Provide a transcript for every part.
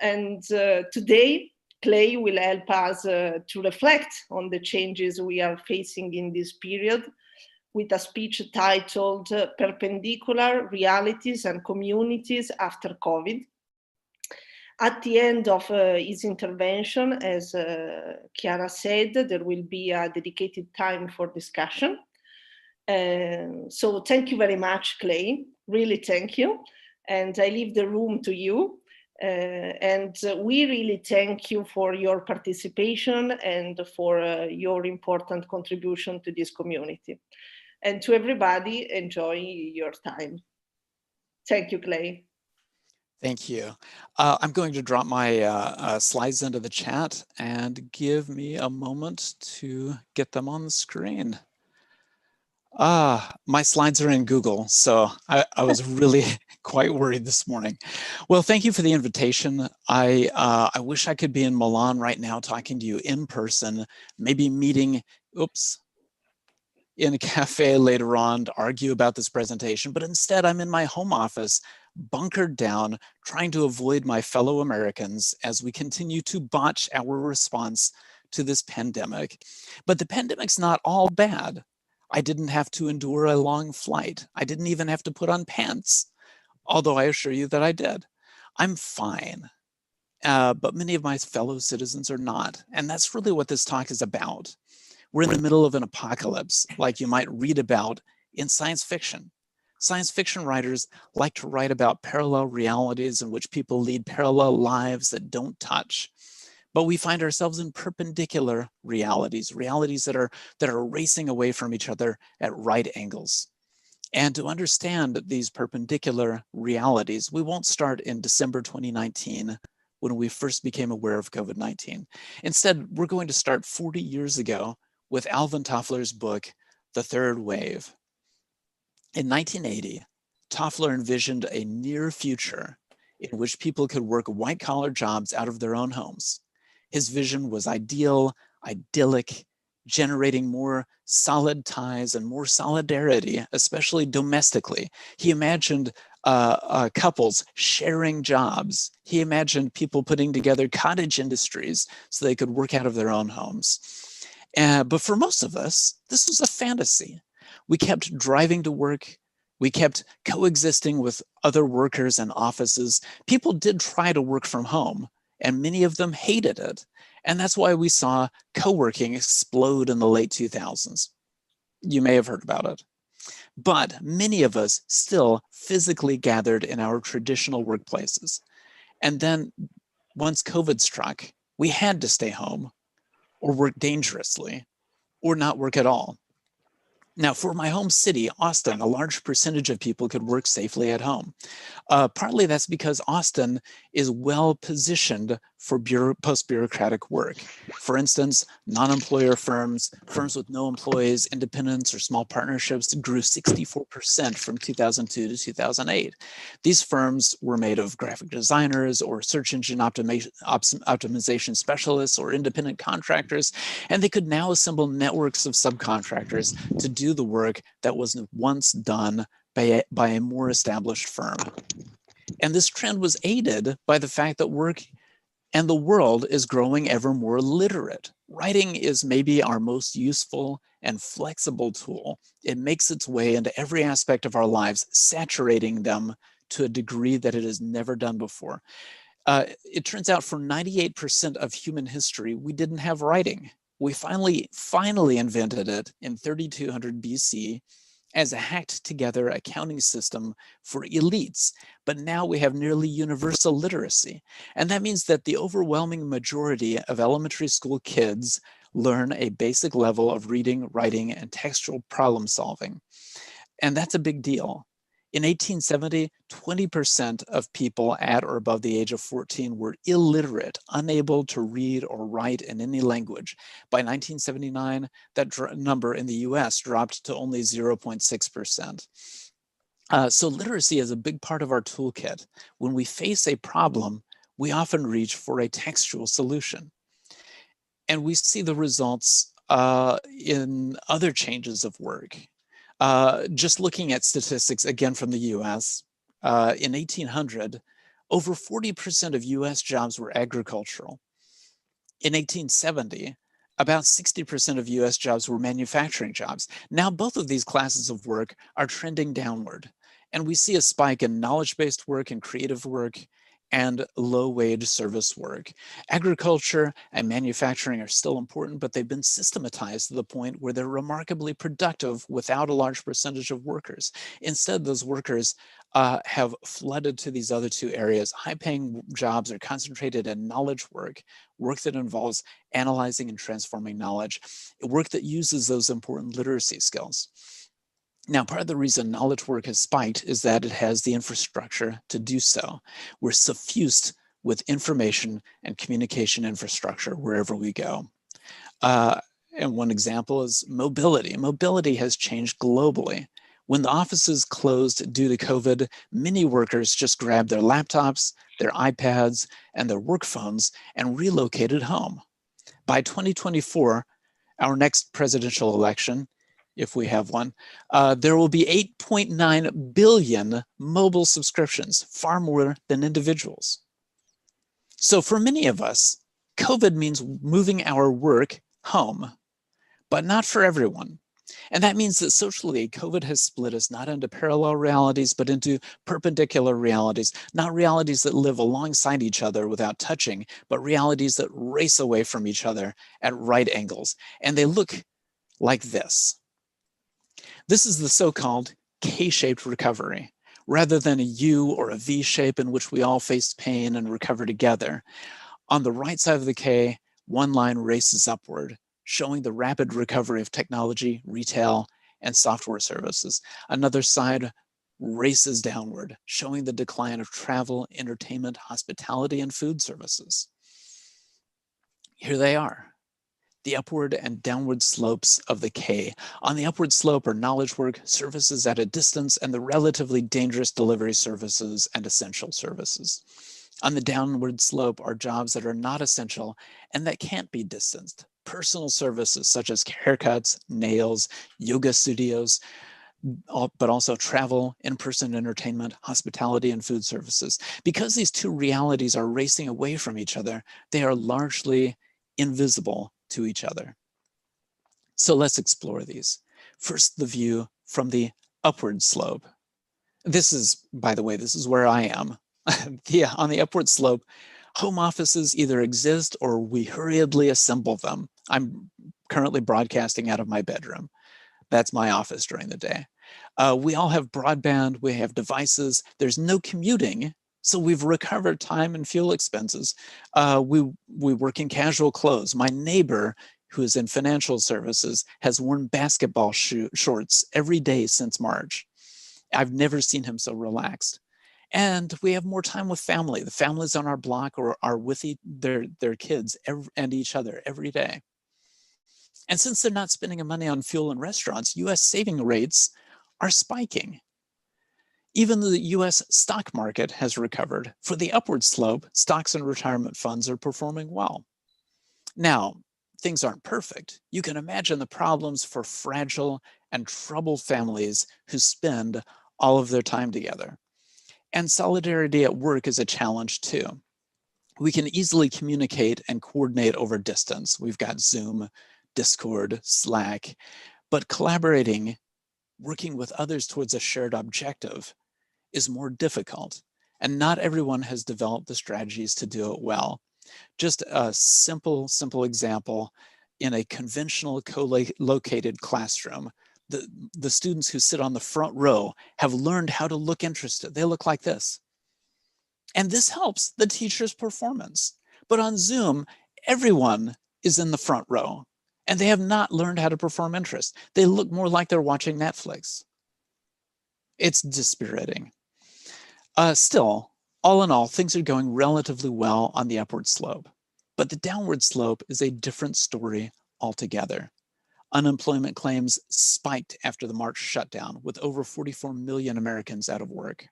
And today, Clay will help us to reflect on the changes we are facing in this period with a speech titled Perpendicular Realities and Communities After COVID. At the end of his intervention, as Chiara said, there will be a dedicated time for discussion. So thank you very much, Clay. Really thank you. And I leave the room to you. And we really thank you for your participation and for your important contribution to this community. And to everybody, enjoy your time. Thank you, Clay. Thank you. I'm going to drop my slides into the chat and give me a moment to get them on the screen. My slides are in Google, so I was really quite worried this morning. Well, thank you for the invitation. I wish I could be in Milan right now talking to you in person, maybe meeting, in a cafe later on to argue about this presentation, but instead I'm in my home office, bunkered down, trying to avoid my fellow Americans as we continue to botch our response to this pandemic. But the pandemic's not all bad. I didn't have to endure a long flight. I didn't even have to put on pants, although I assure you that I did. I'm fine, but many of my fellow citizens are not. And that's really what this talk is about. We're in the middle of an apocalypse, like you might read about in science fiction. Science fiction writers like to write about parallel realities in which people lead parallel lives that don't touch. But we find ourselves in perpendicular realities, realities that are racing away from each other at right angles. And to understand these perpendicular realities, we won't start in December 2019 when we first became aware of COVID-19. Instead, we're going to start 40 years ago with Alvin Toffler's book, The Third Wave. In 1980, Toffler envisioned a near future in which people could work white-collar jobs out of their own homes. His vision was ideal, idyllic, generating more solid ties and more solidarity, especially domestically. He imagined couples sharing jobs. He imagined people putting together cottage industries so they could work out of their own homes. But for most of us, this was a fantasy. We kept driving to work. We kept coexisting with other workers and offices. People did try to work from home, and many of them hated it. And that's why we saw co-working explode in the late 2000s. You may have heard about it. But many of us still physically gathered in our traditional workplaces. And then once COVID struck, we had to stay home or work dangerously or not work at all. Now, for my home city, Austin, a large percentage of people could work safely at home. Partly that's because Austin is well positioned for post-bureaucratic work. For instance, non-employer firms, firms with no employees, independents, or small partnerships grew 64% from 2002 to 2008. These firms were made of graphic designers or search engine optimization specialists or independent contractors, and they could now assemble networks of subcontractors to do the work that was once done by a more established firm. And this trend was aided by the fact that work and the world is growing ever more literate. Writing is maybe our most useful and flexible tool. It makes its way into every aspect of our lives, saturating them to a degree that it has never done before. It turns out for 98% of human history, we didn't have writing. We finally invented it in 3200 BC as a hacked together accounting system for elites. But now we have nearly universal literacy. And that means that the overwhelming majority of elementary school kids learn a basic level of reading, writing, and textual problem solving. And that's a big deal. In 1870, 20% of people at or above the age of 14 were illiterate, unable to read or write in any language. By 1979, that number in the US dropped to only 0.6%. So literacy is a big part of our toolkit. When we face a problem, we often reach for a textual solution. And we see the results in other changes of work. Just looking at statistics, again, from the US, in 1800, Over 40% of US jobs were agricultural. In 1870, about 60% of US jobs were manufacturing jobs. Now both of these classes of work are trending downward, and we see a spike in knowledge-based work and creative work and low-wage service work. Agriculture and manufacturing are still important, but they've been systematized to the point where they're remarkably productive without a large percentage of workers. Instead, those workers have flooded to these other two areas. High-paying jobs are concentrated in knowledge work, work that involves analyzing and transforming knowledge, work that uses those important literacy skills. Now, part of the reason knowledge work has spiked is that it has the infrastructure to do so. We're suffused with information and communication infrastructure wherever we go. And one example is mobility. Mobility has changed globally. When the offices closed due to COVID, many workers just grabbed their laptops, their iPads, and their work phones and relocated home. By 2024, our next presidential election, if we have one, there will be 8.9 billion mobile subscriptions, far more than individuals. So for many of us, COVID means moving our work home, but not for everyone. And that means that socially, COVID has split us not into parallel realities, but into perpendicular realities, not realities that live alongside each other without touching, but realities that race away from each other at right angles. And they look like this. This is the so-called K-shaped recovery, rather than a U or a V shape in which we all face pain and recover together. On the right side of the K, one line races upward, showing the rapid recovery of technology, retail, and software services. Another side races downward, showing the decline of travel, entertainment, hospitality, and food services. Here they are, the upward and downward slopes of the K. On the upward slope are knowledge work, services at a distance, and the relatively dangerous delivery services and essential services. On the downward slope are jobs that are not essential and that can't be distanced. Personal services such as haircuts, nails, yoga studios, but also travel, in-person entertainment, hospitality, and food services. Because these two realities are racing away from each other, they are largely invisible to each other. So let's explore these. First, the view from the upward slope. This is, by the way, this is where I am. On the upward slope, home offices either exist or we hurriedly assemble them. I'm currently broadcasting out of my bedroom. That's my office during the day. We all have broadband, we have devices, there's no commuting, so we've recovered time and fuel expenses. We work in casual clothes. My neighbor, who is in financial services, has worn basketball shorts every day since March. I've never seen him so relaxed. And we have more time with family. The families on our block are with their kids and each other every day. And since they're not spending money on fuel and restaurants, US saving rates are spiking. Even the US stock market has recovered. For the upward slope, stocks and retirement funds are performing well. Now, things aren't perfect. You can imagine the problems for fragile and troubled families who spend all of their time together. And solidarity at work is a challenge too. We can easily communicate and coordinate over distance. We've got Zoom, Discord, Slack, but collaborating, working with others towards a shared objective is more difficult, and not everyone has developed the strategies to do it well. Just a simple example, in a conventional co-located classroom, the students who sit on the front row have learned how to look interested. They look like this. And this helps the teacher's performance. But on Zoom, everyone is in the front row, and they have not learned how to perform interest. They look more like they're watching Netflix. It's dispiriting. Still, all in all, things are going relatively well on the upward slope. But the downward slope is a different story altogether. Unemployment claims spiked after the March shutdown, with over 44 million Americans out of work.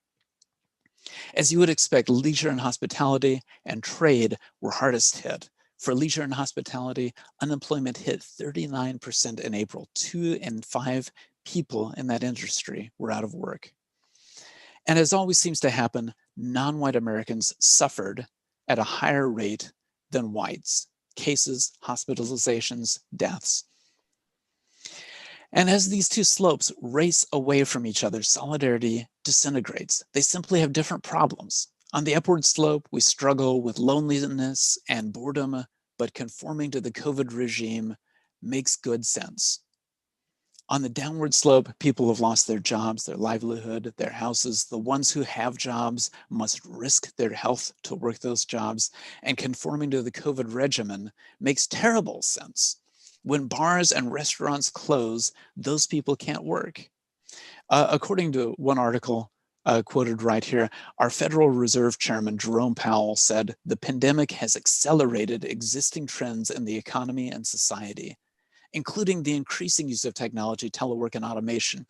As you would expect, leisure and hospitality and trade were hardest hit. For leisure and hospitality, unemployment hit 39% in April. 2 in 5 people in that industry were out of work. And as always seems to happen, non-white Americans suffered at a higher rate than whites. Cases, hospitalizations, deaths. And as these two slopes race away from each other, solidarity disintegrates. They simply have different problems. On the upward slope, we struggle with loneliness and boredom, but conforming to the COVID regime makes good sense. On the downward slope, people have lost their jobs, their livelihood, their houses. The ones who have jobs must risk their health to work those jobs, and conforming to the COVID regimen makes terrible sense. When bars and restaurants close, those people can't work. According to one article quoted right here, our Federal Reserve Chairman Jerome Powell said, "The pandemic has accelerated existing trends in the economy and society, including the increasing use of technology, telework, and automation.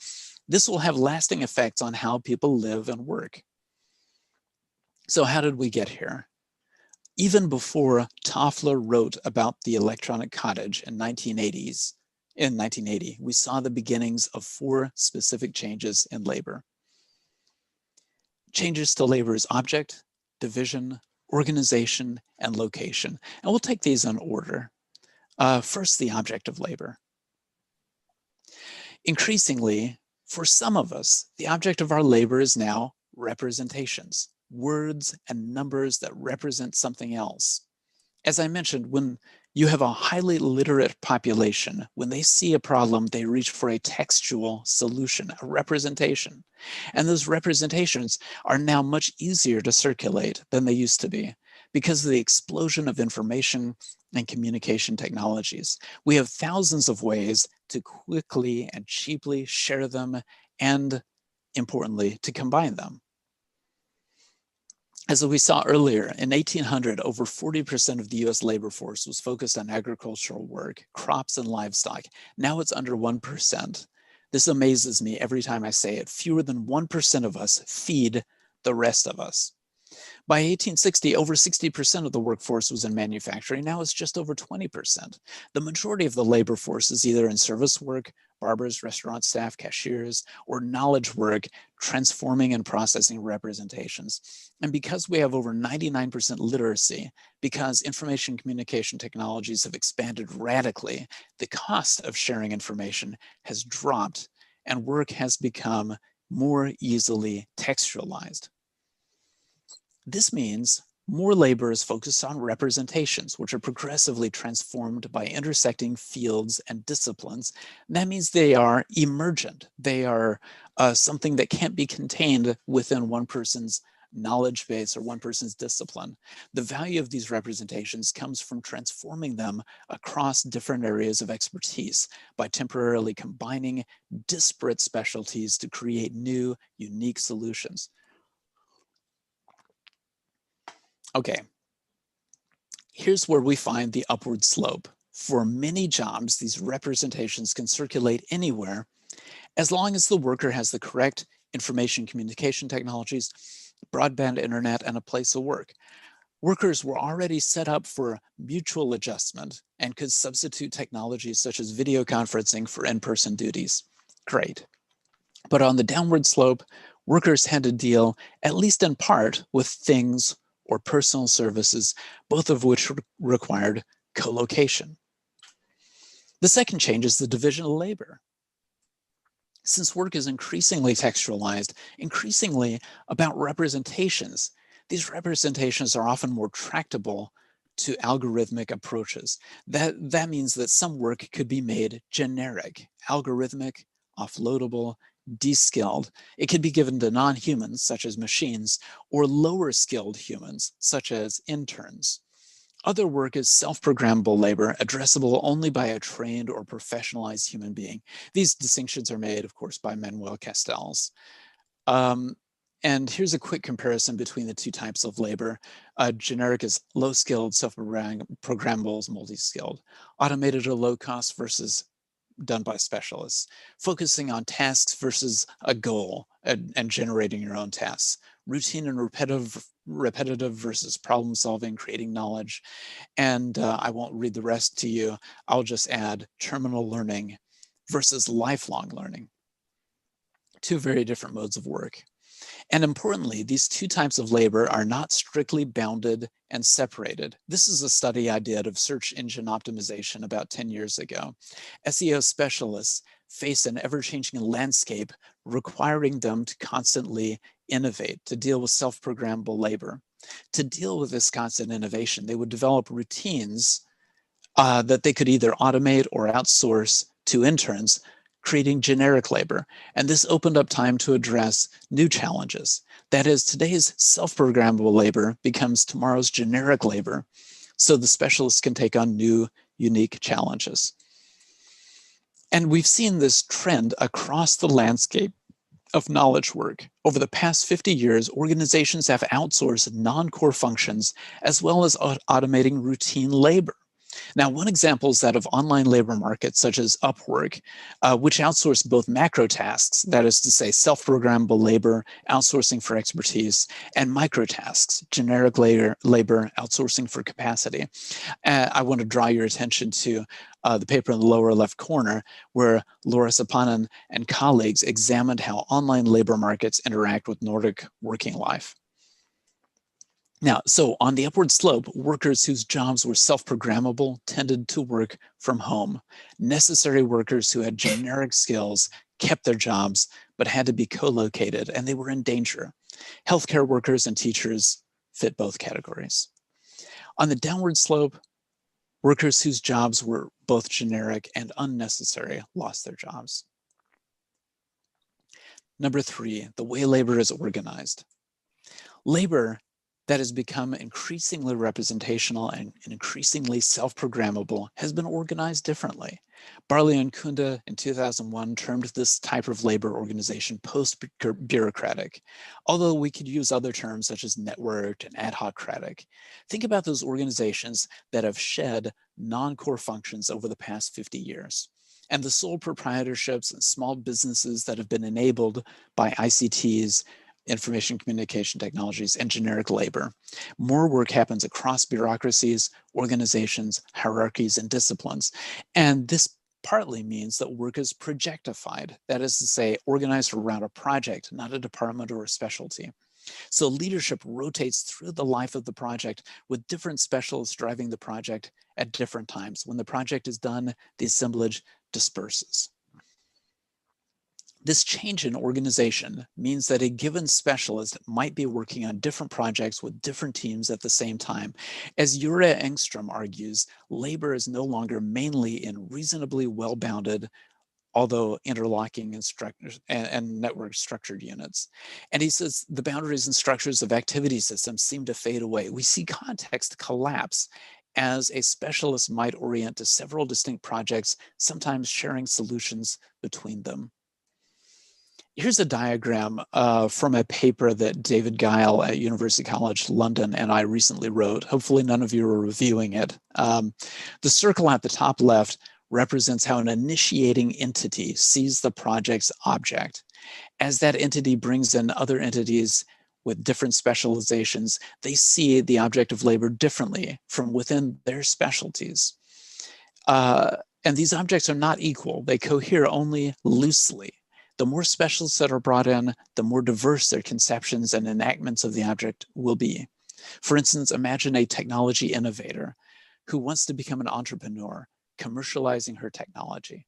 This will have lasting effects on how people live and work." So how did we get here? Even before Toffler wrote about the electronic cottage in 1980, we saw the beginnings of 4 specific changes in labor. Changes to labor's object, division, organization, and location. And we'll take these in order. First, the object of labor. Increasingly, for some of us, the object of our labor is now representations, words and numbers that represent something else. As I mentioned, when you have a highly literate population, when they see a problem, they reach for a textual solution, a representation. And those representations are now much easier to circulate than they used to be because of the explosion of information and communication technologies. We have thousands of ways to quickly and cheaply share them and, importantly, to combine them. As we saw earlier, in 1800, over 40% of the US labor force was focused on agricultural work, crops and livestock. Now it's under 1%. This amazes me every time I say it. Fewer than 1% of us feed the rest of us. By 1860, over 60% of the workforce was in manufacturing. Now it's just over 20%. The majority of the labor force is either in service work, barbers, restaurant staff, cashiers, or knowledge work, transforming and processing representations. And because we have over 99% literacy, because information communication technologies have expanded radically, the cost of sharing information has dropped and work has become more easily textualized. This means more labor is focused on representations, which are progressively transformed by intersecting fields and disciplines. And that means they are emergent. They are something that can't be contained within one person's knowledge base or one person's discipline. The value of these representations comes from transforming them across different areas of expertise by temporarily combining disparate specialties to create new, unique solutions. Okay, here's where we find the upward slope. For many jobs, these representations can circulate anywhere as long as the worker has the correct information communication technologies, broadband internet, and a place of work. Workers were already set up for mutual adjustment and could substitute technologies such as video conferencing for in-person duties. Great. But on the downward slope, workers had to deal, at least in part, with things or personal services, both of which required co-location. The second change is the division of labor. Since work is increasingly textualized, increasingly about representations, these representations are often more tractable to algorithmic approaches. That means that some work could be made generic, algorithmic, offloadable, de-skilled. It could be given to non-humans, such as machines, or lower skilled humans, such as interns. Other work is self-programmable labor, addressable only by a trained or professionalized human being. These distinctions are made, of course, by Manuel Castells. And here's a quick comparison between the two types of labor. Generic is low-skilled, self-programmable is multi-skilled. Automated or low-cost versus done by specialists, focusing on tasks versus a goal and generating your own tasks, routine and repetitive versus problem solving, creating knowledge. And I won't read the rest to you. I'll just add terminal learning versus lifelong learning. Two very different modes of work. And importantly, these two types of labor are not strictly bounded and separated. This is a study I did of search engine optimization about 10 years ago. SEO specialists face an ever-changing landscape requiring them to constantly innovate, to deal with self-programmable labor. To deal with this constant innovation, they would develop routines that they could either automate or outsource to interns, creating generic labor. And this opened up time to address new challenges. That is, today's self-programmable labor becomes tomorrow's generic labor, so the specialists can take on new, unique challenges. And we've seen this trend across the landscape of knowledge work. Over the past 50 years, organizations have outsourced non-core functions as well as automating routine labor. Now, one example is that of online labor markets such as Upwork, which outsource both macro tasks, that is to say, self-programmable labor, outsourcing for expertise, and micro tasks, generic labor, outsourcing for capacity. I want to draw your attention to the paper in the lower left corner, where Laura Sapanen and colleagues examined how online labor markets interact with Nordic working life. Now, so on the upward slope, workers whose jobs were self-programmable tended to work from home. Necessary workers who had generic skills kept their jobs, but had to be co-located, and they were in danger. Healthcare workers and teachers fit both categories. On the downward slope, workers whose jobs were both generic and unnecessary lost their jobs. Number 3, the way labor is organized. Labor that has become increasingly representational and increasingly self-programmable has been organized differently. Barley and Kunda in 2001 termed this type of labor organization post-bureaucratic, although we could use other terms such as networked and ad hocratic. Think about those organizations that have shed non-core functions over the past 50 years. And the sole proprietorships and small businesses that have been enabled by ICTs, information communication technologies, and generic labor. More work happens across bureaucracies, organizations, hierarchies, and disciplines. And this partly means that work is projectified, that is to say, organized around a project, not a department or a specialty. So leadership rotates through the life of the project with different specialists driving the project at different times. When the project is done, the assemblage disperses. This change in organization means that a given specialist might be working on different projects with different teams at the same time. As Jure Engström argues, labor is no longer mainly in reasonably well-bounded, although interlocking and network structured units. And he says the boundaries and structures of activity systems seem to fade away. We see context collapse as a specialist might orient to several distinct projects, sometimes sharing solutions between them. Here's a diagram from a paper that David Guile at University College London and I recently wrote. Hopefully none of you are reviewing it. The circle at the top left represents how an initiating entity sees the project's object. As that entity brings in other entities with different specializations, they see the object of labor differently from within their specialties. And these objects are not equal. They cohere only loosely. The more specialists that are brought in, the more diverse their conceptions and enactments of the object will be. For instance, imagine a technology innovator who wants to become an entrepreneur, commercializing her technology.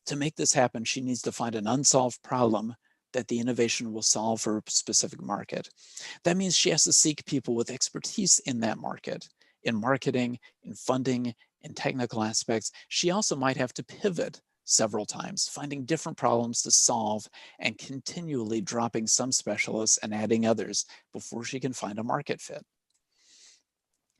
To make this happen, she needs to find an unsolved problem that the innovation will solve for a specific market. That means she has to seek people with expertise in that market, in marketing, in funding, in technical aspects. She also might have to pivot several times, finding different problems to solve and continually dropping some specialists and adding others before she can find a market fit.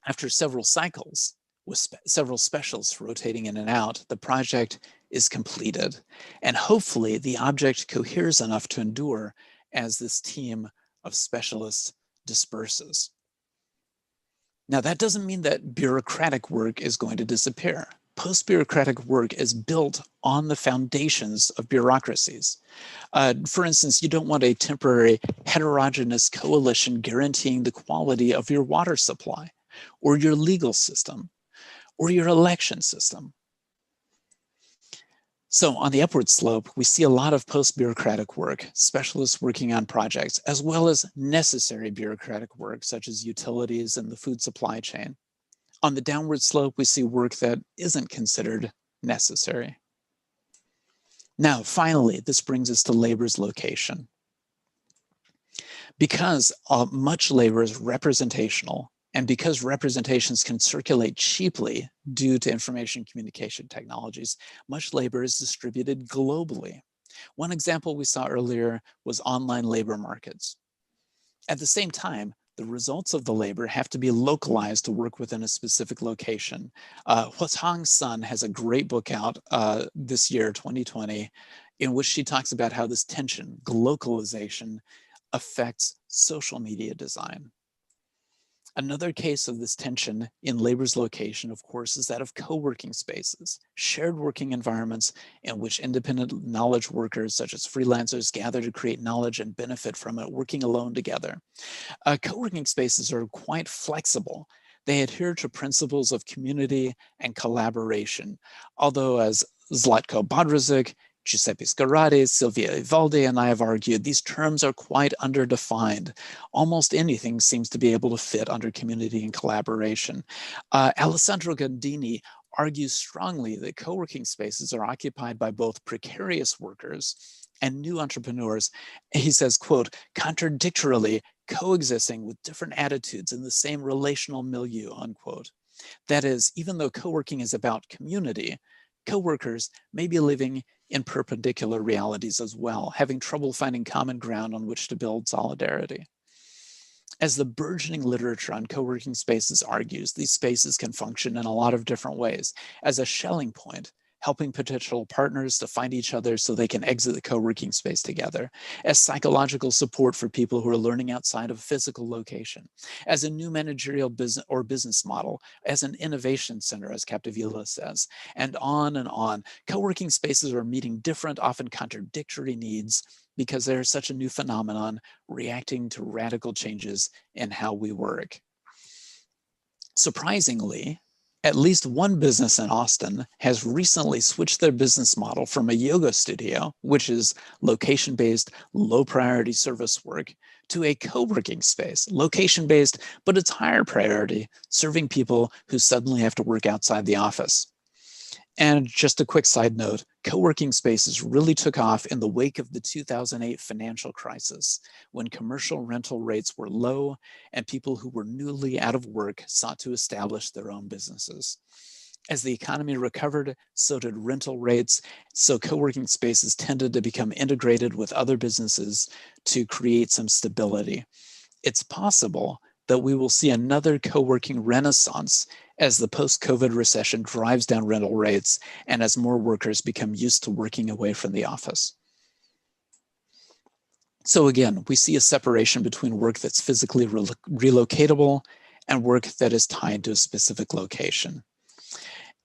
After several cycles, with several specialists rotating in and out, the project is completed. And hopefully the object coheres enough to endure as this team of specialists disperses. Now, that doesn't mean that bureaucratic work is going to disappear. Post-bureaucratic work is built on the foundations of bureaucracies. For instance, you don't want a temporary heterogeneous coalition guaranteeing the quality of your water supply, or your legal system, or your election system. So on the upward slope, we see a lot of post-bureaucratic work, specialists working on projects, as well as necessary bureaucratic work, such as utilities and the food supply chain. On the downward slope, we see work that isn't considered necessary. Now, finally, this brings us to labor's location. Because much labor is representational, and because representations can circulate cheaply due to information communication technologies, much labor is distributed globally. One example we saw earlier was online labor markets. At the same time, the results of the labor have to be localized to work within a specific location. Huatang Sun has a great book out this year, 2020, in which she talks about how this tension, glocalization, affects social media design. Another case of this tension in labor's location, of course, is that of co-working spaces, shared working environments in which independent knowledge workers, such as freelancers, gather to create knowledge and benefit from it, working alone together. Co-working spaces are quite flexible. They adhere to principles of community and collaboration, although as Zlatko Bodrozic, Giuseppe Scarrati, Silvia Ivaldi, and I have argued, these terms are quite underdefined. Almost anything seems to be able to fit under community and collaboration. Alessandro Gandini argues strongly that co-working spaces are occupied by both precarious workers and new entrepreneurs. He says, quote, contradictorily coexisting with different attitudes in the same relational milieu, unquote. That is, even though co-working is about community, co-workers may be living in perpendicular realities as well, having trouble finding common ground on which to build solidarity. As the burgeoning literature on co-working spaces argues, these spaces can function in a lot of different ways as a Schelling point, helping potential partners to find each other so they can exit the co-working space together, as psychological support for people who are learning outside of a physical location, as a new managerial business model, as an innovation center, as Capdevila says, and on and on. Co-working spaces are meeting different, often contradictory needs because they're such a new phenomenon reacting to radical changes in how we work. Surprisingly, at least one business in Austin has recently switched their business model from a yoga studio, which is location-based, low-priority service work, to a co-working space, location-based, but it's higher priority, serving people who suddenly have to work outside the office. And just a quick side note, co-working spaces really took off in the wake of the 2008 financial crisis, when commercial rental rates were low and people who were newly out of work sought to establish their own businesses. As the economy recovered, so did rental rates, so co-working spaces tended to become integrated with other businesses to create some stability. It's possible that we will see another co-working renaissance as the post-COVID recession drives down rental rates and as more workers become used to working away from the office. So again, we see a separation between work that's physically relocatable and work that is tied to a specific location.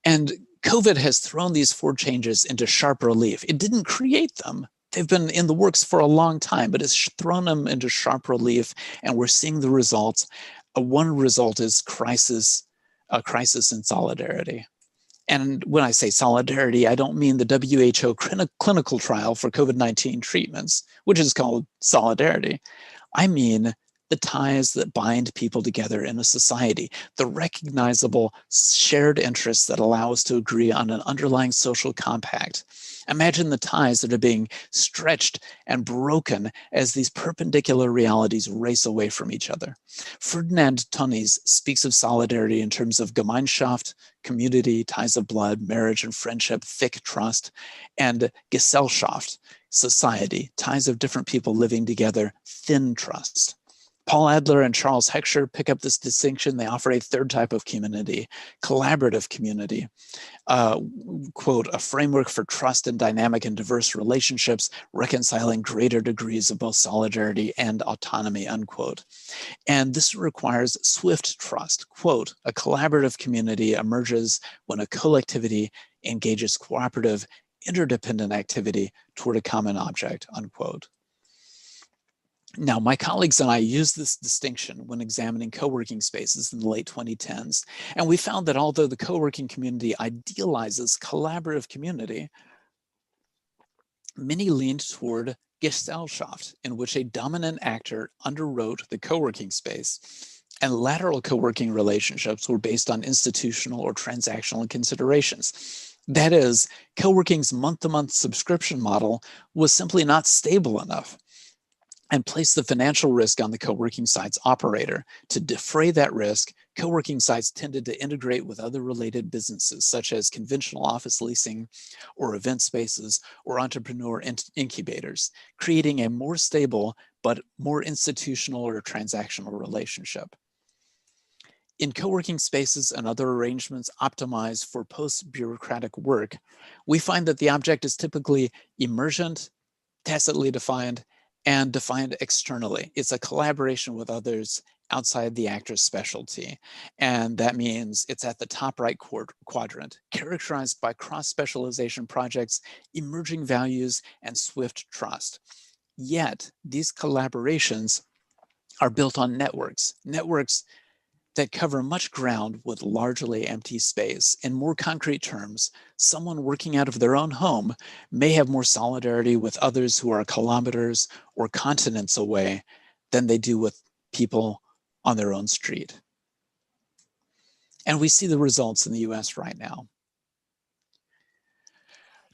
And COVID has thrown these four changes into sharp relief. It didn't create them. They've been in the works for a long time, but it's thrown them into sharp relief, and we're seeing the results. One result is a crisis in solidarity. And when I say solidarity, I don't mean the WHO clinical trial for COVID-19 treatments, which is called solidarity. I mean the ties that bind people together in a society, the recognizable shared interests that allow us to agree on an underlying social compact. Imagine the ties that are being stretched and broken as these perpendicular realities race away from each other. Ferdinand Tönnies speaks of solidarity in terms of Gemeinschaft, community, ties of blood, marriage and friendship, thick trust, and Gesellschaft, society, ties of different people living together, thin trust. Paul Adler and Charles Heckscher pick up this distinction. They offer a third type of community, collaborative community. Quote, a framework for trust in dynamic and diverse relationships, reconciling greater degrees of both solidarity and autonomy, unquote. And this requires swift trust. Quote, a collaborative community emerges when a collectivity engages cooperative, interdependent activity toward a common object, unquote. Now, my colleagues and I used this distinction when examining co-working spaces in the late 2010s, and we found that although the co-working community idealizes collaborative community, many leaned toward Gesellschaft, in which a dominant actor underwrote the co-working space, and lateral co-working relationships were based on institutional or transactional considerations. That is, co-working's month-to-month subscription model was simply not stable enough and placed the financial risk on the co-working site's operator. To defray that risk, co-working sites tended to integrate with other related businesses, such as conventional office leasing or event spaces or entrepreneur incubators, creating a more stable but more institutional or transactional relationship. In co-working spaces and other arrangements optimized for post-bureaucratic work, we find that the object is typically emergent, tacitly defined, and defined externally. It's a collaboration with others outside the actor's specialty. And that means it's at the top right quadrant, characterized by cross-specialization projects, emerging values, and swift trust. Yet, these collaborations are built on networks that cover much ground with largely empty space. In more concrete terms, someone working out of their own home may have more solidarity with others who are kilometers or continents away than they do with people on their own street. And we see the results in the US right now.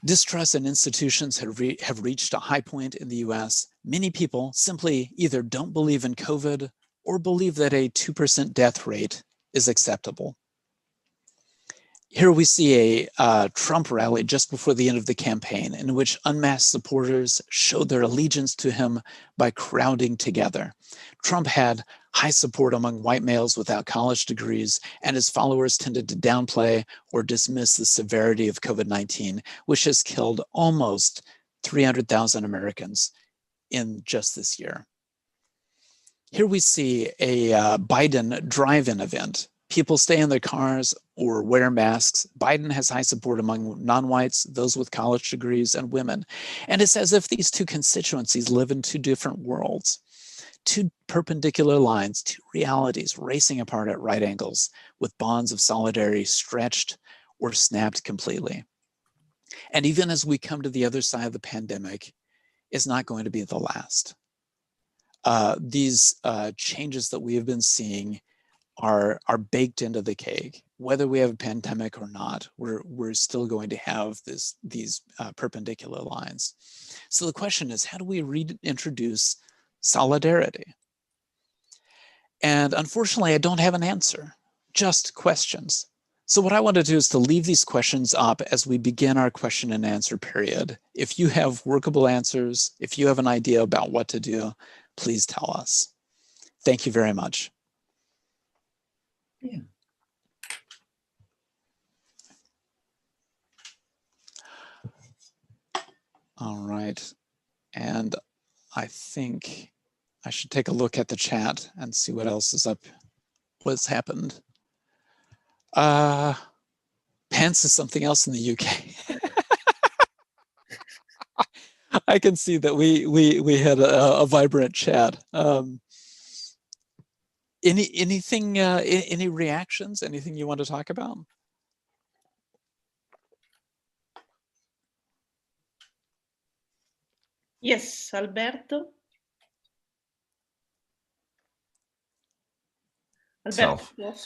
Distrust in institutions have reached a high point in the US. Many people simply either don't believe in COVID or believe that a 2% death rate is acceptable. Here we see a Trump rally just before the end of the campaign, in which unmasked supporters showed their allegiance to him by crowding together. Trump had high support among white males without college degrees, and his followers tended to downplay or dismiss the severity of COVID-19, which has killed almost 300,000 Americans in just this year. Here we see a Biden drive-in event. People stay in their cars or wear masks. Biden has high support among non-whites, those with college degrees, and women. And it's as if these two constituencies live in two different worlds, two perpendicular lines, two realities racing apart at right angles, with bonds of solidarity stretched or snapped completely. And even as we come to the other side of the pandemic, it's not going to be the last. These changes that we have been seeing are baked into the cake. Whether we have a pandemic or not, we're still going to have these perpendicular lines. So the question is, how do we reintroduce solidarity? And unfortunately, I don't have an answer, just questions. So what I want to do is to leave these questions up as we begin our question and answer period. If you have workable answers, if you have an idea about what to do, please tell us. Thank you very much. Yeah. All right. And I think I should take a look at the chat and see what else is up, what's happened. Pence is something else in the UK. I can see that we had a vibrant chat. Anything, any reactions? Anything you want to talk about? Yes, Alberto.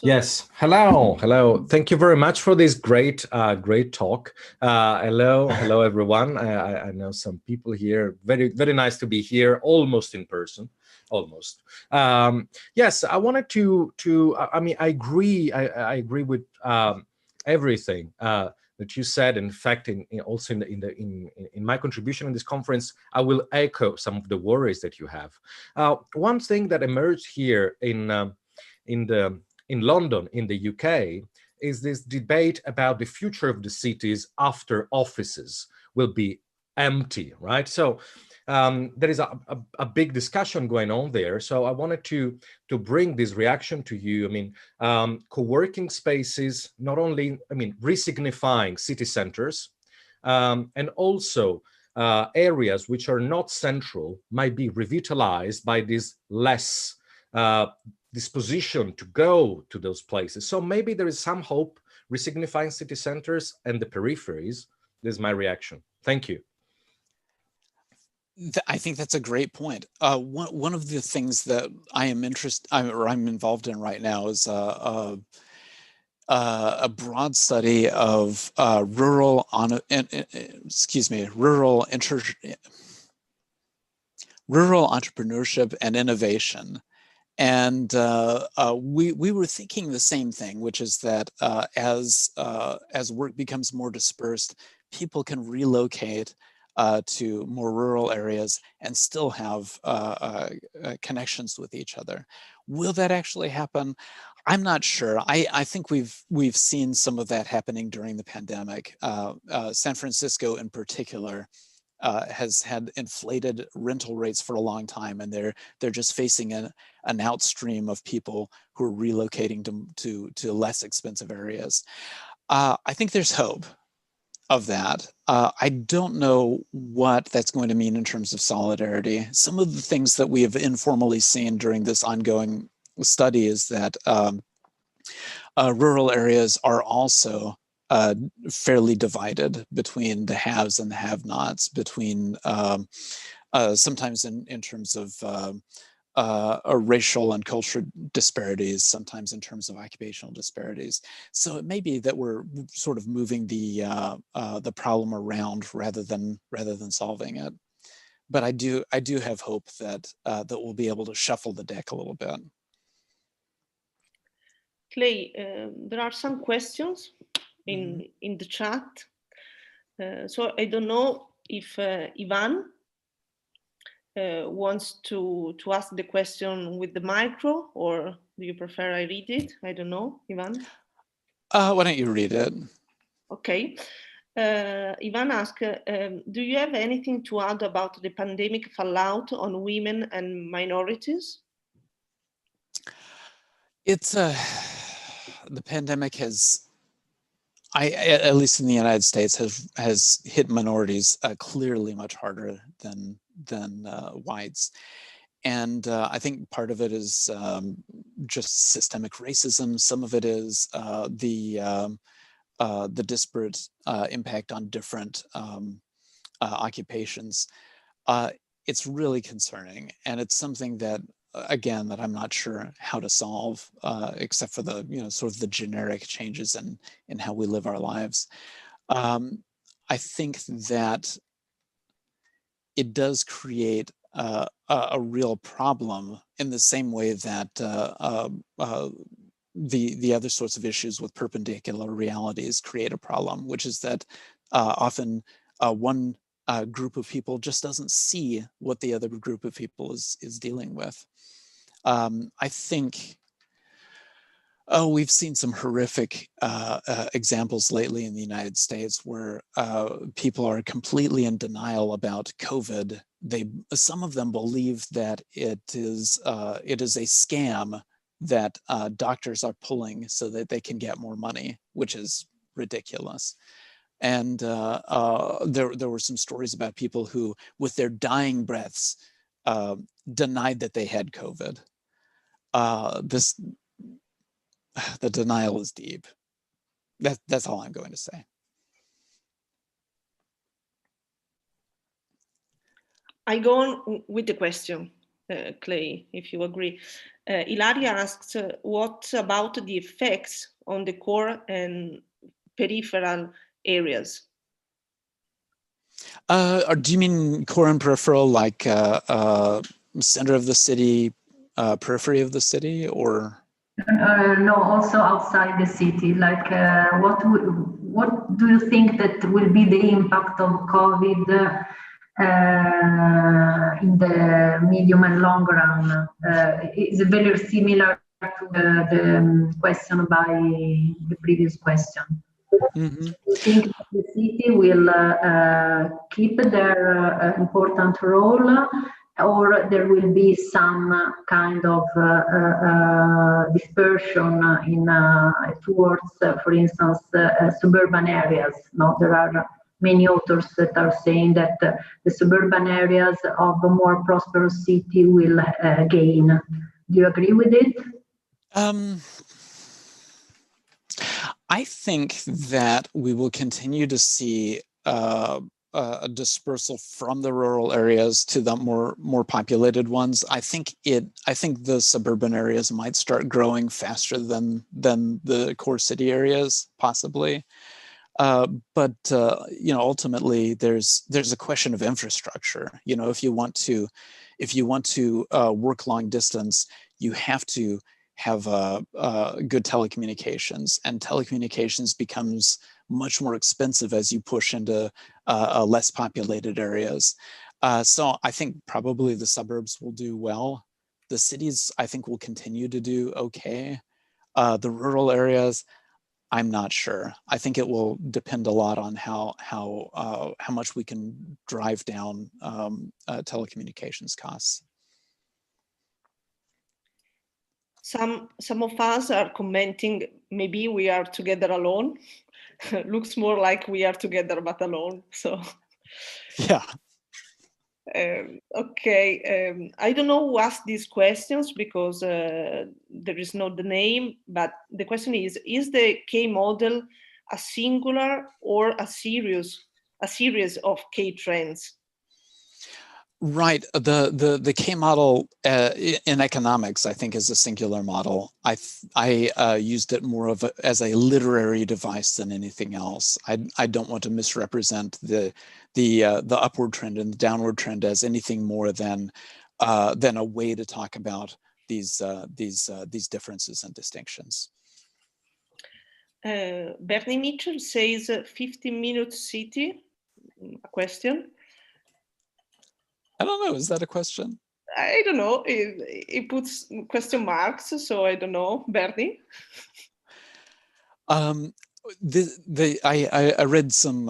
Yes. Hello. Thank you very much for this great talk. Hello, everyone. I know some people here. Very nice to be here, almost in person. Almost. Yes, I wanted to. I mean, I agree with everything that you said. In fact, also in my contribution in this conference, I will echo some of the worries that you have. One thing that emerged here in London, in the UK, is this debate about the future of the cities after offices will be empty, right? So there is a big discussion going on there. So I wanted to bring this reaction to you. I mean, co-working spaces, not only, I mean, re-signifying city centers, and also areas which are not central might be revitalized by this less disposition to go to those places. So maybe there is some hope resignifying city centers and the peripheries. This is my reaction. Thank you. I think that's a great point. One of the things that I'm involved in right now is a broad study of rural entrepreneurship and innovation. And we were thinking the same thing, which is that as work becomes more dispersed, people can relocate to more rural areas and still have connections with each other. Will that actually happen? I'm not sure. I think we've seen some of that happening during the pandemic. San Francisco in particular has had inflated rental rates for a long time, and they're just facing an outstream of people who are relocating to less expensive areas. I think there's hope of that. I don't know what that's going to mean in terms of solidarity. Some of the things that we have informally seen during this ongoing study is that rural areas are also fairly divided between the haves and the have-nots, between sometimes in terms of racial and cultural disparities, sometimes in terms of occupational disparities. So it may be that we're sort of moving the problem around rather than solving it. But I do have hope that we'll be able to shuffle the deck a little bit. Clay, there are some questions in the chat. So I don't know if Ivan wants to ask the question with the micro, or do you prefer I read it? I don't know, Ivan. Why don't you read it? Okay. Ivan asks, do you have anything to add about the pandemic fallout on women and minorities? It's the pandemic has, at least in the United States, has hit minorities clearly much harder than whites. And I think part of it is just systemic racism. Some of it is the disparate impact on different occupations. It's really concerning, and it's something that, again, that I'm not sure how to solve, except for the sort of the generic changes in how we live our lives. I think that it does create a real problem in the same way that the other sorts of issues with perpendicular realities create a problem, which is that often one group of people just doesn't see what the other group of people is dealing with. I think, we've seen some horrific examples lately in the United States where people are completely in denial about COVID. Some of them believe that it is a scam that doctors are pulling so that they can get more money, which is ridiculous. And there were some stories about people who, with their dying breaths, denied that they had COVID. The denial is deep. That's all I'm going to say. I go on with the question, Clay, if you agree. Ilaria asks, what about the effects on the core and peripheral areas? Or do you mean core and peripheral, like center of the city, periphery of the city, or? No, also outside the city. Like, what do you think that will be the impact of COVID in the medium and long run? It's very similar to the question by the previous question. Mm-hmm. Do you think that the city will keep their important role, or there will be some kind of dispersion in towards, for instance, suburban areas? No, there are many authors that are saying that the suburban areas of a more prosperous city will gain. Do you agree with it? I think that we will continue to see a dispersal from the rural areas to the more populated ones. I think the suburban areas might start growing faster than the core city areas, possibly. But ultimately, there's a question of infrastructure. If you want to work long distance, you have to have good telecommunications, and telecommunications becomes much more expensive as you push into less populated areas. So I think probably the suburbs will do well. The cities, I think, will continue to do okay. The rural areas, I'm not sure. I think it will depend a lot on how much we can drive down telecommunications costs. Some of us are commenting, maybe we are together alone. Looks more like we are together but alone. So yeah. Okay, I don't know who asked these questions because there is not the name, but the question is the K model a singular or a series of K trends? Right. The K model in economics, I think, is a singular model. I used it more as a literary device than anything else. I don't want to misrepresent the upward trend and the downward trend as anything more than a way to talk about these differences and distinctions. Bernie Mitchell says 15-minute city. A question. I don't know. Is that a question? I don't know. It puts question marks, so I don't know. Bernie? I read some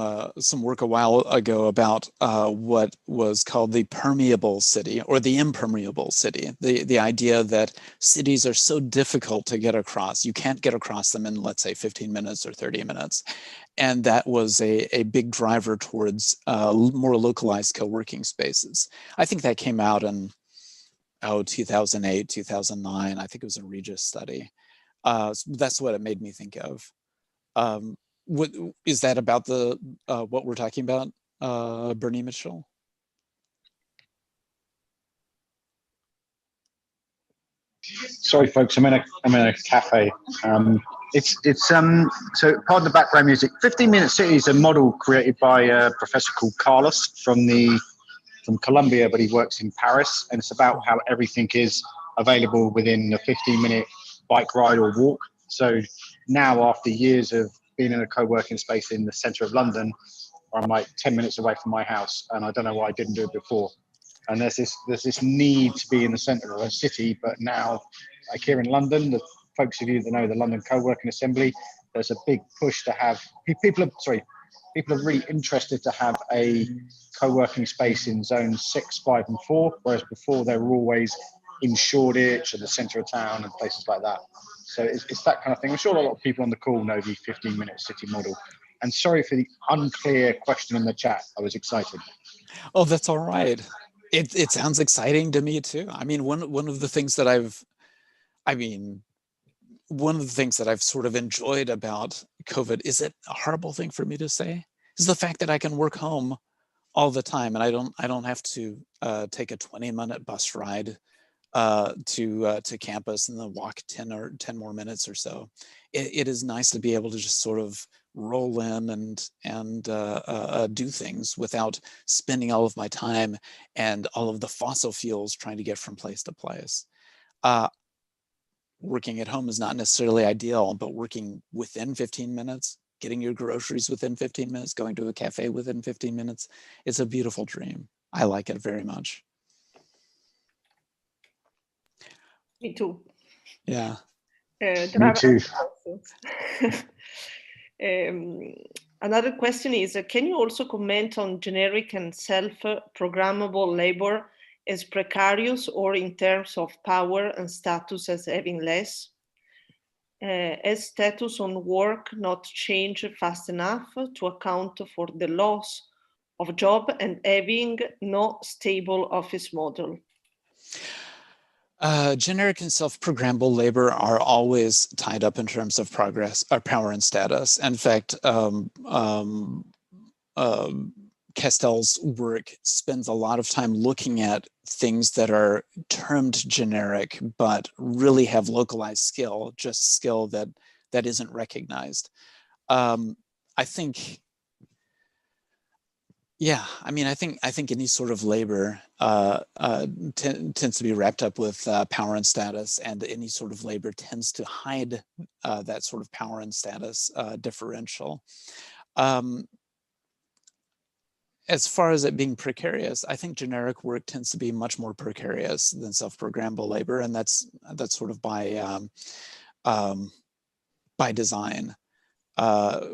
work a while ago about what was called the permeable city or the impermeable city. The idea that cities are so difficult to get across, you can't get across them in, let's say, 15 minutes or 30 minutes. And that was a big driver towards more localized co-working spaces. I think that came out in 2008, 2009. I think it was a Regis study. So that's what it made me think of. What is that about what we're talking about, Bernie Mitchell? Sorry, folks. I'm in a cafe. So pardon the background music. 15-minute city is a model created by a professor called Carlos from Colombia, but he works in Paris, and it's about how everything is available within a 15-minute bike ride or walk. So now, after years of being in a co-working space in the centre of London, I'm like 10 minutes away from my house, and I don't know why I didn't do it before. And there's this need to be in the centre of a city, but now, like here in London, the folks of you that know the London Co-working Assembly, there's a big push to have people are really interested to have a co-working space in zones 6, 5, and 4, whereas before they were always in Shoreditch or the centre of town and places like that. So it's that kind of thing. I'm sure a lot of people on the call know the 15-minute city model. And sorry for the unclear question in the chat. I was excited. Oh, that's all right. It sounds exciting to me too. I mean, one of the things that I've sort of enjoyed about COVID, is it a horrible thing for me to say, is the fact that I can work home all the time, and I don't have to take a 20-minute bus ride to campus and then walk 10 more minutes or so. It is nice to be able to just sort of roll in and do things without spending all of my time and all of the fossil fuels trying to get from place to place. Working at home is not necessarily ideal, but working within 15 minutes, getting your groceries within 15 minutes, going to a cafe within 15 minutes, it's a beautiful dream. I like it very much. Me too. Yeah. Me too. Another question is, can you also comment on generic and self-programmable labor as precarious, or in terms of power and status as having less? Has status on work not changed fast enough to account for the loss of job and having no stable office model? Generic and self-programmable labor are always tied up in terms of progress or power and status. In fact, Castell's work spends a lot of time looking at things that are termed generic, but really have localized skill, just skill that isn't recognized. I think, yeah, I mean, I think any sort of labor tends to be wrapped up with power and status, and any sort of labor tends to hide that sort of power and status differential. As far as it being precarious, I think generic work tends to be much more precarious than self-programmable labor, and that's sort of by design.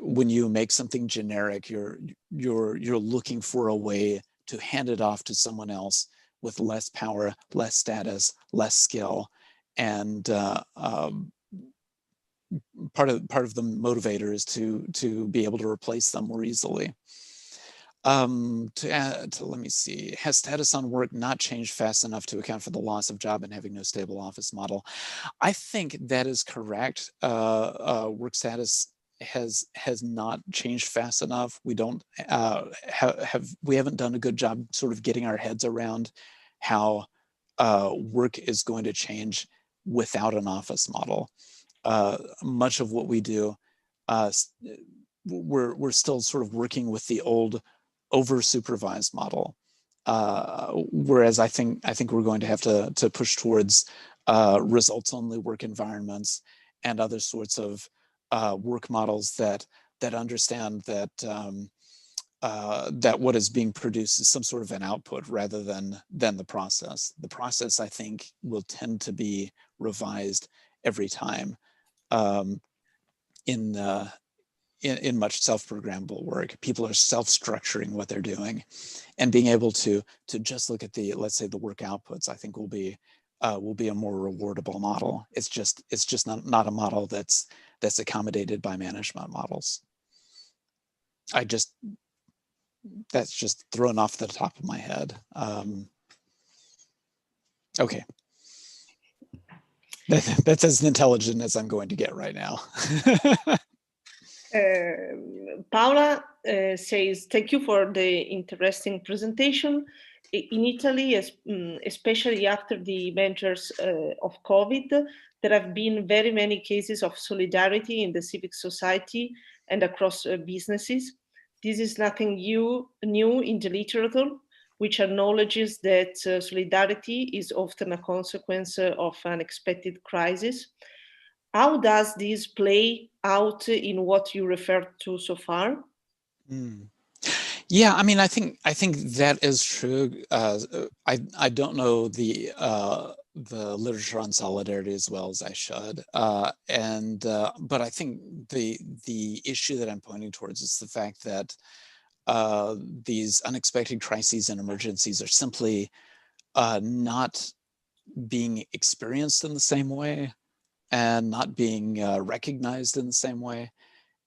When you make something generic, you're looking for a way to hand it off to someone else with less power, less status, less skill, and part of the motivator is to be able to replace them more easily. To add, let me see, has status on work not changed fast enough to account for the loss of job and having no stable office model? I think that is correct. Work status has not changed fast enough. We don't we haven't done a good job sort of getting our heads around how work is going to change without an office model. Much of what we do, we're still sort of working with the old over-supervised model, whereas I think we're going to have to push towards results-only work environments and other sorts of work models that understand that that what is being produced is some sort of an output rather than the process. The process, I think, will tend to be revised every time in much self-programmable work. People are self-structuring what they're doing, and being able to just look at the, let's say, the work outputs, I think will be a more rewardable model. It's just not a model that's accommodated by management models. That's just thrown off the top of my head. Okay. That's as intelligent as I'm going to get right now. Paula says, thank you for the interesting presentation. In Italy, especially after the measures of COVID, there have been very many cases of solidarity in the civic society and across businesses. This is nothing new in the literature, which acknowledges that solidarity is often a consequence of unexpected crisis. How does this play out in what you referred to so far? Yeah, I mean, I think that is true. I don't know the literature on solidarity as well as I should, but I think the issue that I'm pointing towards is the fact that these unexpected crises and emergencies are simply not being experienced in the same way and not being recognized in the same way.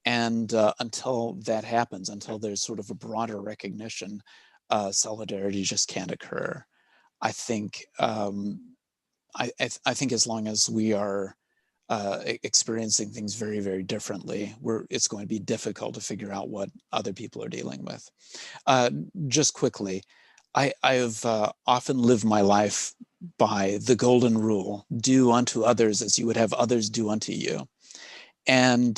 And until that happens, until there's sort of a broader recognition, solidarity just can't occur. I think I think as long as we are experiencing things very, very differently, it's going to be difficult to figure out what other people are dealing with. Just quickly, I have often lived my life by the golden rule: do unto others as you would have others do unto you. And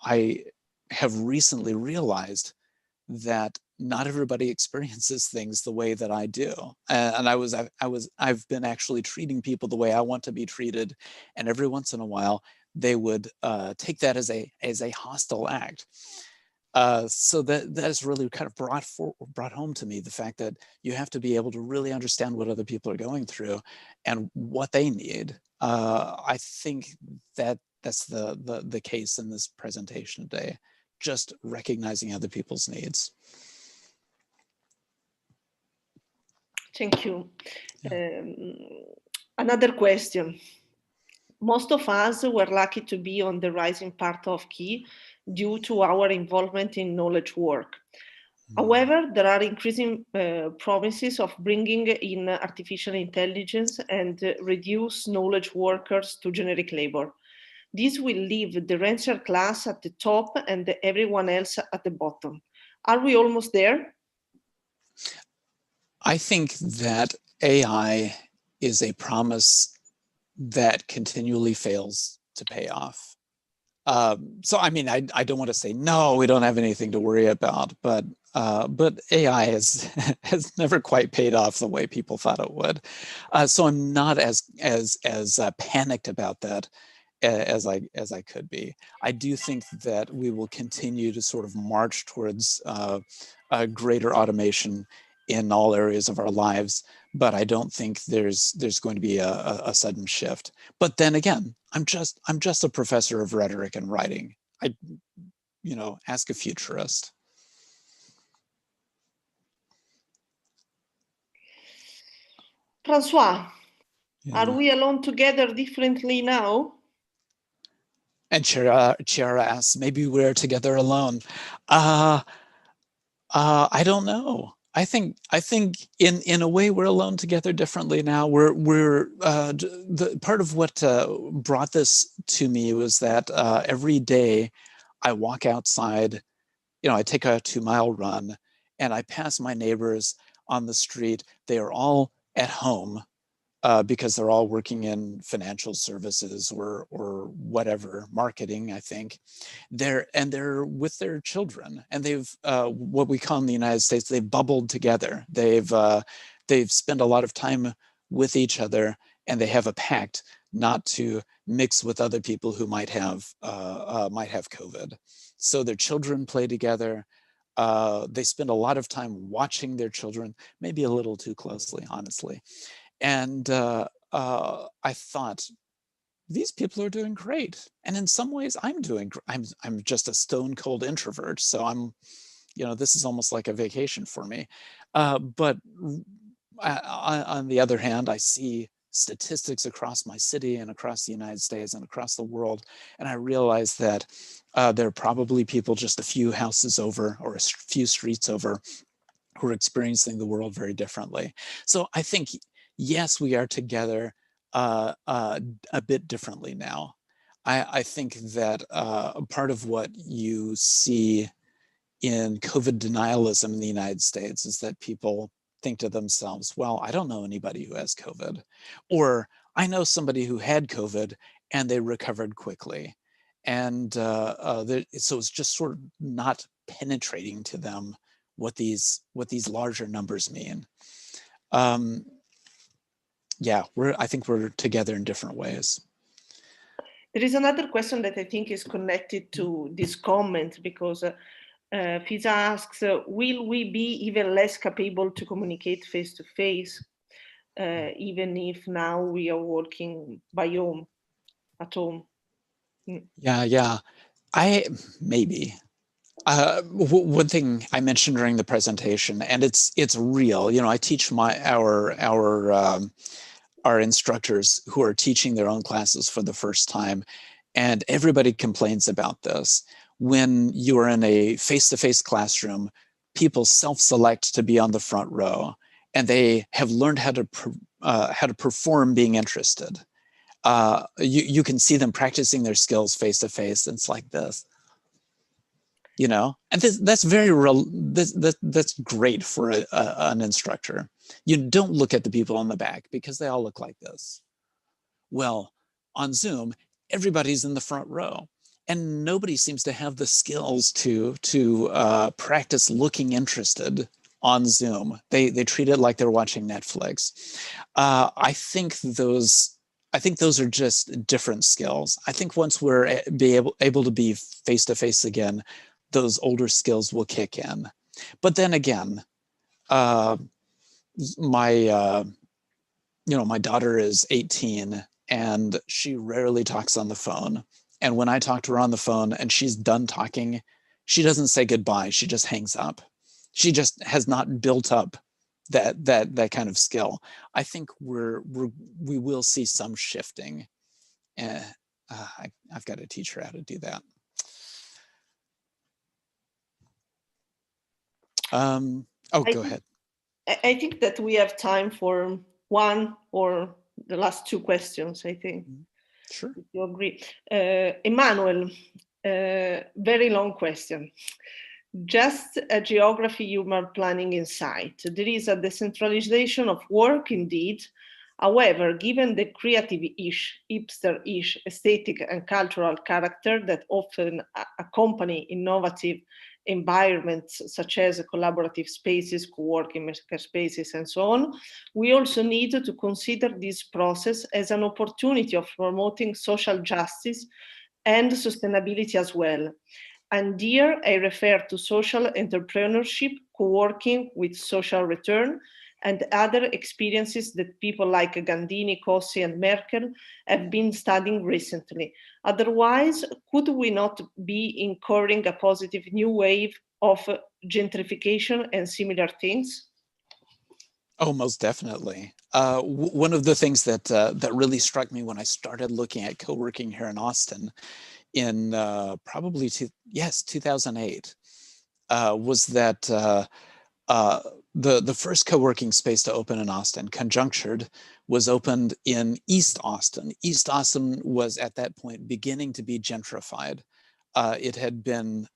I have recently realized that not everybody experiences things the way that I do. And I've been actually treating people the way I want to be treated. And every once in a while, they would take that as a hostile act. So that has really kind of brought home to me the fact that you have to be able to really understand what other people are going through and what they need. I think that's the case in this presentation today, just recognizing other people's needs. Thank you. Yeah. Another question. Most of us were lucky to be on the rising part of Key due to our involvement in knowledge work. However, there are increasing promises of bringing in artificial intelligence and reduce knowledge workers to generic labor. This will leave the rancher class at the top and everyone else at the bottom. Are we almost there? I think that AI is a promise that continually fails to pay off. So I mean, I don't want to say no, we don't have anything to worry about, but AI has never quite paid off the way people thought it would. So I'm not as panicked about that as I could be. I do think that we will continue to sort of march towards greater automation in all areas of our lives, but I don't think there's going to be a sudden shift. But then again, I'm just a professor of rhetoric and writing. Ask a futurist. Francois, yeah. Are we alone together differently now? And Chiara asks, maybe we're together alone. I don't know. I think in a way we're alone together differently now. The part of what brought this to me was that every day I walk outside, I take a 2-mile run and I pass my neighbors on the street. They are all at home because they're all working in financial services or whatever, marketing, I think. They're with their children, and they've what we call in the United States, they've bubbled together. They've spent a lot of time with each other, and they have a pact not to mix with other people who might have COVID. So their children play together. They spend a lot of time watching their children, maybe a little too closely, honestly. And I thought, these people are doing great. And in some ways I'm just a stone cold introvert. So this is almost like a vacation for me. But on the other hand, I see statistics across my city and across the United States and across the world. And I realize that there are probably people just a few houses over or a few streets over who are experiencing the world very differently. So I think, yes, we are together a bit differently now. I think that part of what you see in COVID denialism in the United States is that people think to themselves, well, I don't know anybody who has COVID, or I know somebody who had COVID and they recovered quickly. And so it's just sort of not penetrating to them what these larger numbers mean. Yeah, I think we're together in different ways. There is another question that I think is connected to this comment, because Fisa asks, will we be even less capable to communicate face-to-face, even if now we are working at home? Yeah. Maybe. One thing I mentioned during the presentation, and it's real. I teach our instructors who are teaching their own classes for the first time, and everybody complains about this. When you are in a face-to-face classroom, people self-select to be on the front row, and they have learned how to perform being interested. You can see them practicing their skills face-to-face. It's like this. And that's that's great for an instructor. You don't look at the people in the back because they all look like this. Well, on Zoom, everybody's in the front row, and nobody seems to have the skills to practice looking interested on Zoom. They treat it like they're watching Netflix. I think those are just different skills. I think once we're able to be face-to-face again, those older skills will kick in. But then again, my daughter is 18 and she rarely talks on the phone. And when I talk to her on the phone and she's done talking, she doesn't say goodbye. She just hangs up. She just has not built up that kind of skill. I think we will see some shifting. I've got to teach her how to do that. Go ahead. I think that we have time for one or the last two questions, I think. Sure. If you agree. Emmanuel, very long question. just a geography humor planning in sight. There is a decentralization of work indeed. However, given the creative-ish, hipster-ish aesthetic and cultural character that often accompany innovative environments such as collaborative spaces, co-working maker spaces, and so on, we also need to consider this process as an opportunity of promoting social justice and sustainability as well. And here I refer to social entrepreneurship, co-working with social return, and other experiences that people like Gandini, Cossi, and Merkel have been studying recently. Otherwise, could we not be incurring a positive new wave of gentrification and similar things? Oh, most definitely. One of the things that that really struck me when I started looking at co-working here in Austin in probably 2008 was that the first co-working space to open in Austin, Conjunctured, was opened in East Austin. East Austin was at that point beginning to be gentrified. It had been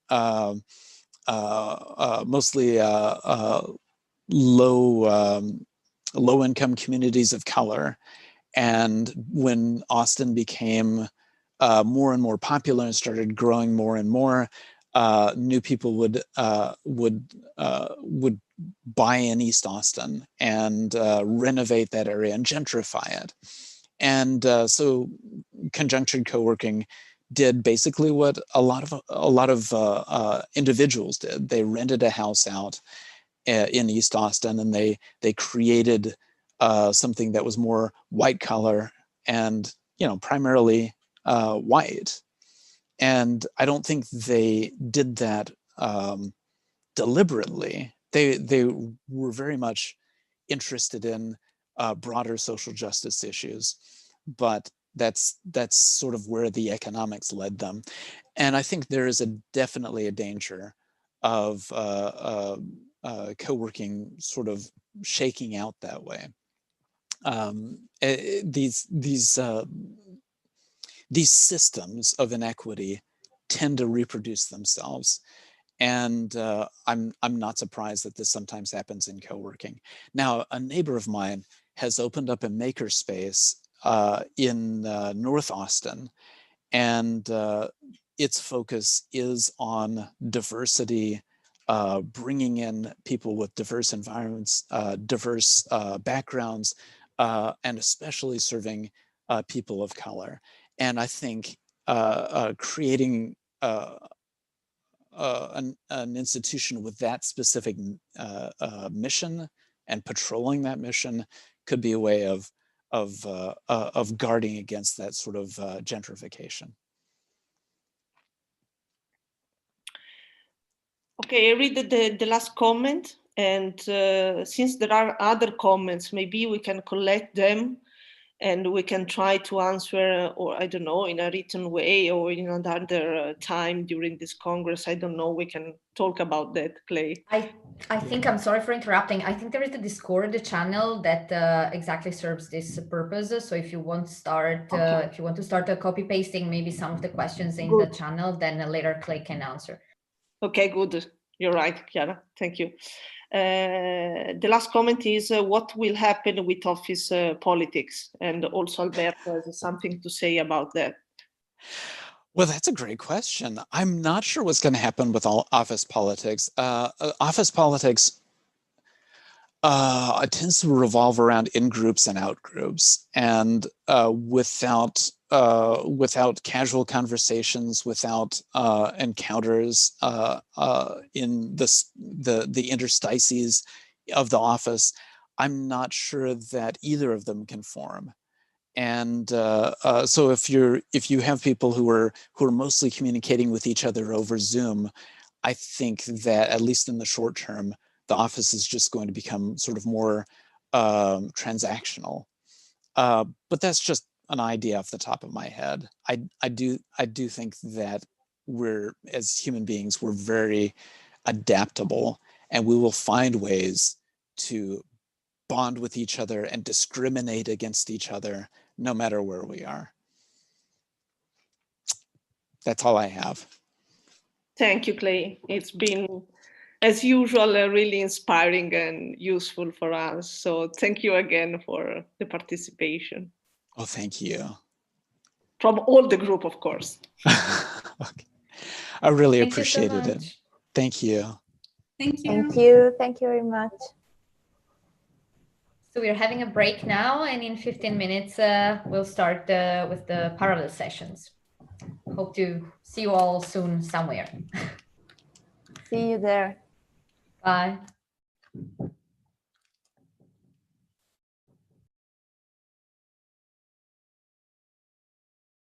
mostly low-income communities of color. And when Austin became more and more popular and started growing more and more, new people would buy in East Austin and renovate that area and gentrify it. And so Conjunctured Co-working did basically what a lot of individuals did. They rented a house out in East Austin, and they created something that was more white collar and, you know, primarily white. And I don't think they did that deliberately. They were very much interested in broader social justice issues, but that's sort of where the economics led them. And I think there is definitely a danger of co-working sort of shaking out that way. These systems of inequity tend to reproduce themselves. And I'm not surprised that this sometimes happens in co-working. Now, a neighbor of mine has opened up a makerspace in North Austin, and its focus is on diversity, bringing in people with diverse environments, diverse backgrounds, and especially serving people of color. And I think creating an institution with that specific mission and patrolling that mission could be a way of guarding against that sort of gentrification. Okay, I read the last comment, and since there are other comments, maybe we can collect them and we can try to answer, or I don't know, in a written way or in another time during this Congress. I don't know, we can talk about that, Clay. I think, I'm sorry for interrupting, I think there is a Discord channel that exactly serves this purpose. So if you want to start, if you want to start copy pasting maybe some of the questions in the channel, then later Clay can answer. Okay, good. You're right, Chiara. Thank you. The last comment is what will happen with office politics? And also Alberto has something to say about that. Well, that's a great question. I'm not sure what's going to happen with all office politics. Office politics tends to revolve around in-groups and out-groups, and without casual conversations, without encounters in the interstices of the office, I'm not sure that either of them can form. And so if you have people who are mostly communicating with each other over Zoom, I think that at least in the short term, the office is just going to become sort of more transactional. But that's just an idea off the top of my head. I do think that as human beings, we're very adaptable, and we will find ways to bond with each other and discriminate against each other no matter where we are. That's all I have. Thank you, Clay. It's been, as usual, really inspiring and useful for us. So thank you again for the participation. Oh, thank you. From all the group, of course. Okay. I really Thank you so appreciated it. much. Thank you. Thank you. Thank you. Thank you very much. So we're having a break now, and in 15 minutes, we'll start with the parallel sessions. Hope to see you all soon somewhere. See you there. Bye.